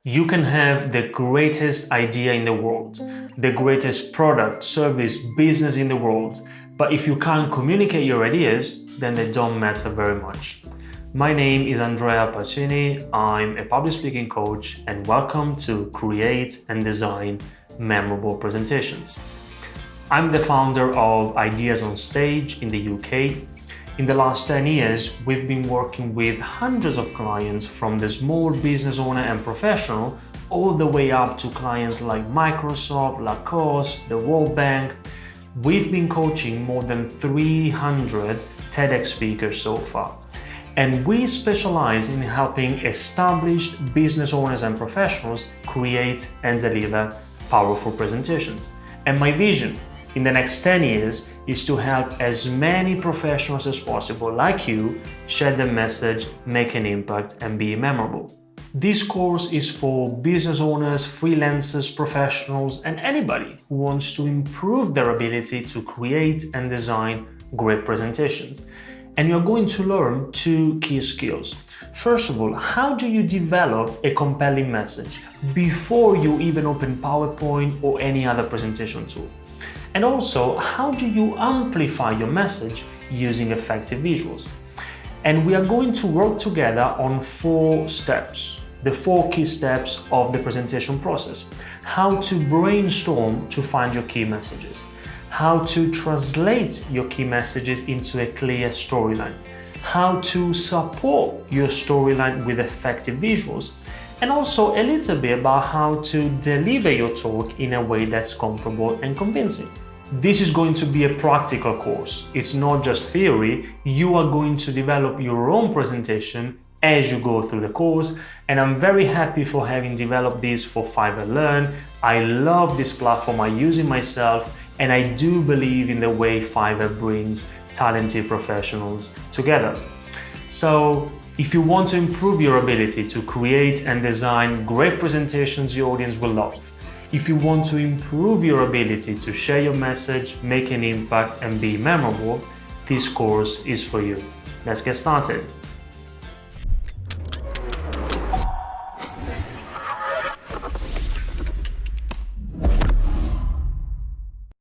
You can have the greatest idea in the world, the greatest product, service, business in the world, but if you can't communicate your ideas, then they don't matter very much. My name is Andrea Pacini, I'm a public speaking coach, and welcome to Create and Design Memorable Presentations. I'm the founder of Ideas on Stage in the UK. In the last 10 years, we've been working with hundreds of clients, from the small business owner and professional all the way up to clients like Microsoft, Lacoste, the World Bank. We've been coaching more than 300 TEDx speakers so far. And we specialize in helping established business owners and professionals create and deliver powerful presentations. And my vision in the next 10 years is to help as many professionals as possible like you share the message, make an impact, and be memorable. This course is for business owners, freelancers, professionals, and anybody who wants to improve their ability to create and design great presentations. And you're going to learn two key skills. First of all, how do you develop a compelling message before you even open PowerPoint or any other presentation tool? And also, how do you amplify your message using effective visuals? And we are going to work together on 4 steps, the 4 key steps of the presentation process. How to brainstorm to find your key messages, how to translate your key messages into a clear storyline, how to support your storyline with effective visuals, and also a little bit about how to deliver your talk in a way that's comfortable and convincing. This is going to be a practical course. It's not just theory. You are going to develop your own presentation as you go through the course, and I'm very happy for having developed this for Fiverr Learn. I love this platform, I use it myself, and I do believe in the way Fiverr brings talented professionals together. So if you want to improve your ability to create and design great presentations your audience will love, if you want to improve your ability to share your message, make an impact, and be memorable, this course is for you. Let's get started.